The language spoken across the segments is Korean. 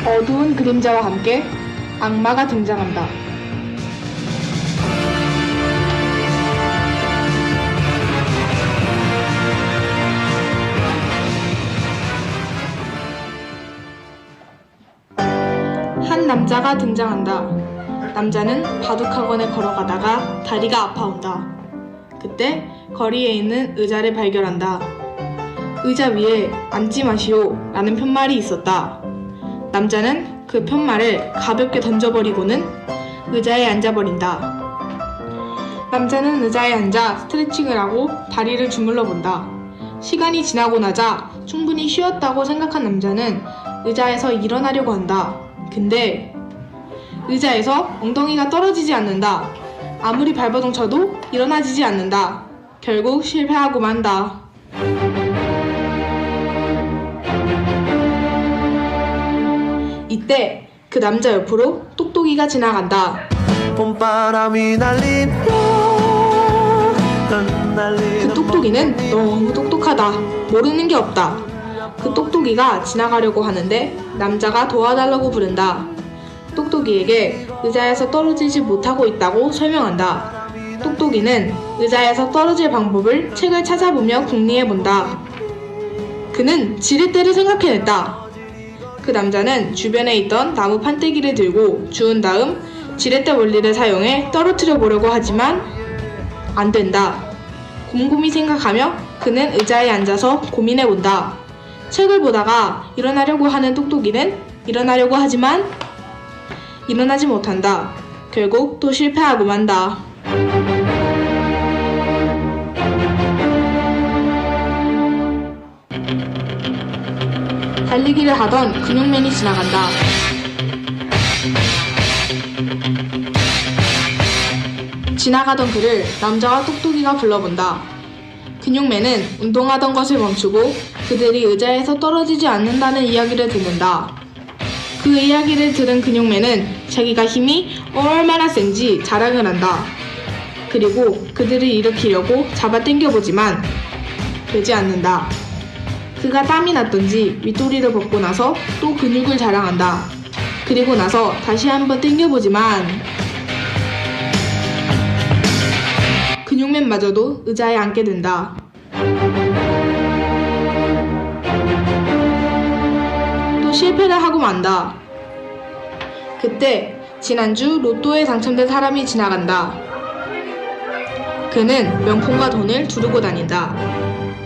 어두운 그림자와 함께 악마가 등장한다. 한 남자가 등장한다. 남자는 바둑학원에 걸어가다가 다리가 아파온다. 그때 거리에 있는 의자를 발견한다. 의자 위에 앉지 마시오 라는 편말이 있었다. 남자는 그 편말을 가볍게 던져버리고는 의자에 앉아버린다. 남자는 의자에 앉아 스트레칭을 하고 다리를 주물러 본다. 시간이 지나고 나자 충분히 쉬었다고 생각한 남자는 의자에서 일어나려고 한다. 근데 의자에서 엉덩이가 떨어지지 않는다. 아무리 발버둥 쳐도 일어나지지 않는다. 결국 실패하고 만다. 이때 그 남자 옆으로 똑똑이가 지나간다. 봄바람이 날리며 그 똑똑이는 너무 똑똑하다. 모르는 게 없다. 그 똑똑이가 지나가려고 하는데 남자가 도와달라고 부른다. 똑똑이에게 의자에서 떨어지지 못하고 있다고 설명한다. 똑똑이는 의자에서 떨어질 방법을 책을 찾아보며 궁리해본다. 그는 지렛대를 생각해냈다. 그 남자는 주변에 있던 나무 판때기를 들고 주운 다음 지렛대 원리를 사용해 떨어뜨려 보려고 하지만 안 된다. 곰곰이 생각하며 그는 의자에 앉아서 고민해본다. 책을 보다가 일어나려고 하는 똑똑이는 일어나려고 하지만 일어나지 못한다. 결국 또 실패하고 만다. 달리기를 하던 근육맨이 지나간다. 지나가던 그를 남자와 똑똑이가 불러본다. 근육맨은 운동하던 것을 멈추고 그들이 의자에서 떨어지지 않는다는 이야기를 듣는다. 그 이야기를 들은 근육맨은 자기가 힘이 얼마나 센지 자랑을 한다. 그리고 그들을 일으키려고 잡아 당겨보지만 되지 않는다. 그가 땀이 났던지 윗도리를 벗고 나서 또 근육을 자랑한다. 그리고 나서 다시 한번 당겨보지만 근육맨마저도 의자에 앉게 된다. 또 실패를 하고 만다. 그때 지난주 로또에 당첨된 사람이 지나간다. 그는 명품과 돈을 두르고 다닌다.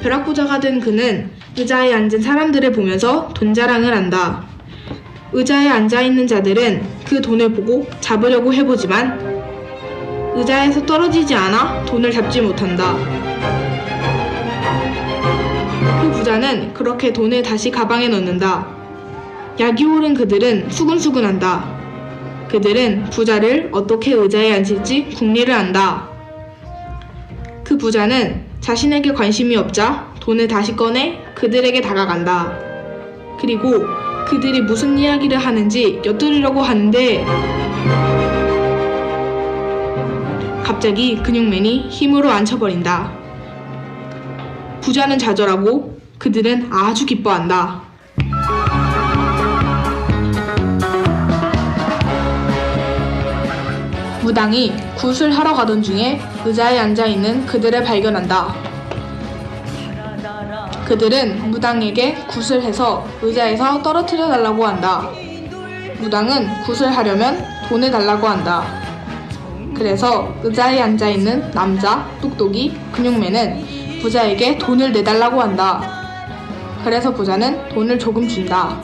벼락부자가 된 그는 의자에 앉은 사람들을 보면서 돈 자랑을 한다. 의자에 앉아있는 자들은 그 돈을 보고 잡으려고 해보지만 의자에서 떨어지지 않아 돈을 잡지 못한다. 그 부자는 그렇게 돈을 다시 가방에 넣는다. 약이 오른 그들은 수근수근한다. 그들은 부자를 어떻게 의자에 앉힐지 궁리를 한다. 그 부자는 자신에게 관심이 없자 돈을 다시 꺼내 그들에게 다가간다. 그리고 그들이 무슨 이야기를 하는지 엿들으려고 하는데 갑자기 근육맨이 힘으로 앉혀버린다. 부자는 좌절하고 그들은 아주 기뻐한다. 무당이 굿을 하러 가던 중에 의자에 앉아있는 그들을 발견한다. 그들은 무당에게 굿을 해서 의자에서 떨어뜨려 달라고 한다. 무당은 굿을 하려면 돈을 달라고 한다. 그래서 의자에 앉아있는 남자, 똑똑이, 근육맨은 부자에게 돈을 내달라고 한다. 그래서 부자는 돈을 조금 준다.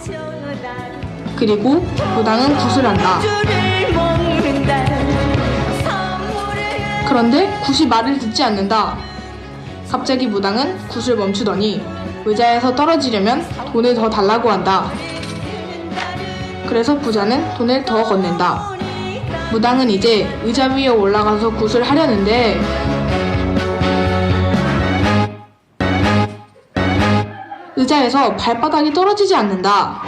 그리고 무당은 굿을 한다. 그런데 굿이 말을 듣지 않는다. 갑자기 무당은 굿을 멈추더니 의자에서 떨어지려면 돈을 더 달라고 한다. 그래서 부자는 돈을 더 건넨다. 무당은 이제 의자 위에 올라가서 굿을 하려는데 의자에서 발바닥이 떨어지지 않는다.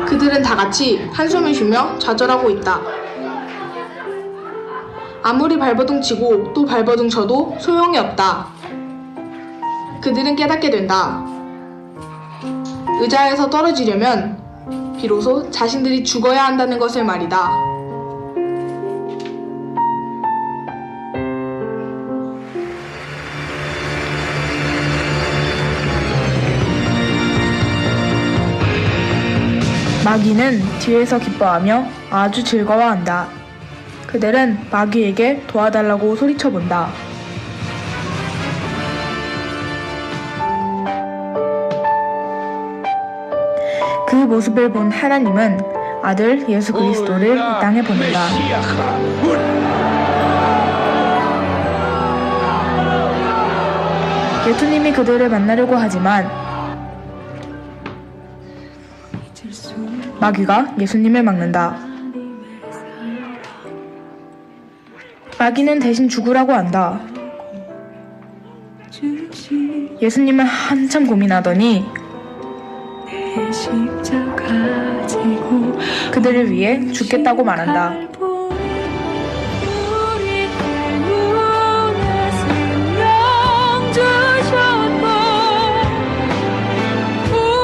그들은 다 같이 한숨을 쉬며 좌절하고 있다. 아무리 발버둥 치고 또 발버둥 쳐도 소용이 없다. 그들은 깨닫게 된다. 의자에서 떨어지려면 비로소 자신들이 죽어야 한다는 것을 말이다. 마귀는 뒤에서 기뻐하며 아주 즐거워한다. 그들은 마귀에게 도와달라고 소리쳐본다. 그 모습을 본 하나님은 아들 예수 그리스도를 이 땅에 보낸다. 예수님이 그들을 만나려고 하지만 마귀가 예수님을 막는다. 마귀는 대신 죽으라고 한다. 예수님은 한참 고민하더니 그들을 위해 죽겠다고 말한다.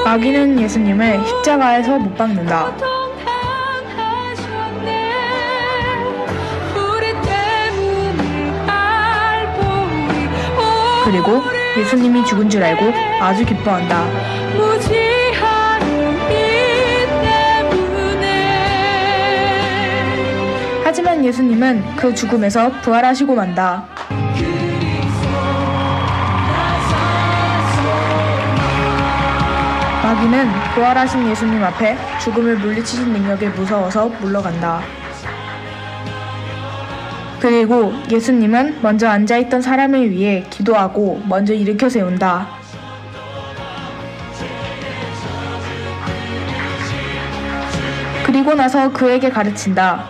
마귀는 예수님을 십자가에서 못 박는다. 그리고 예수님이 죽은 줄 알고 아주 기뻐한다. 하지만 예수님은 그 죽음에서 부활하시고 만다. 마귀는 부활하신 예수님 앞에 죽음을 물리치신 능력에 무서워서 물러간다. 그리고 예수님은 먼저 앉아있던 사람을 위해 기도하고 먼저 일으켜 세운다. 그리고 나서 그에게 가르친다.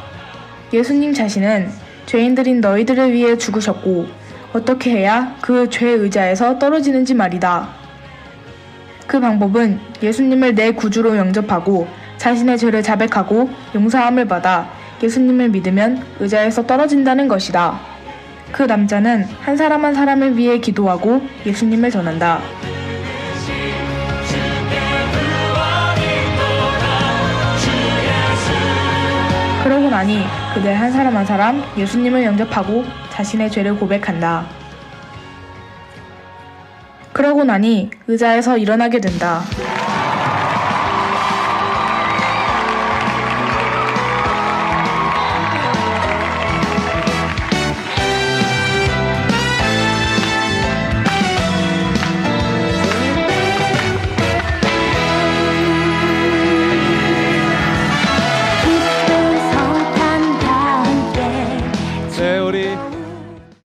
예수님 자신은 죄인들인 너희들을 위해 죽으셨고 어떻게 해야 그 죄 의자에서 떨어지는지 말이다. 그 방법은 예수님을 내 구주로 영접하고 자신의 죄를 자백하고 용서함을 받아 예수님을 믿으면 의자에서 떨어진다는 것이다. 그 남자는 한 사람을 위해 기도하고 예수님을 전한다. 그러고 나니 그들 한 사람 예수님을 영접하고 자신의 죄를 고백한다. 그러고 나니 의자에서 일어나게 된다.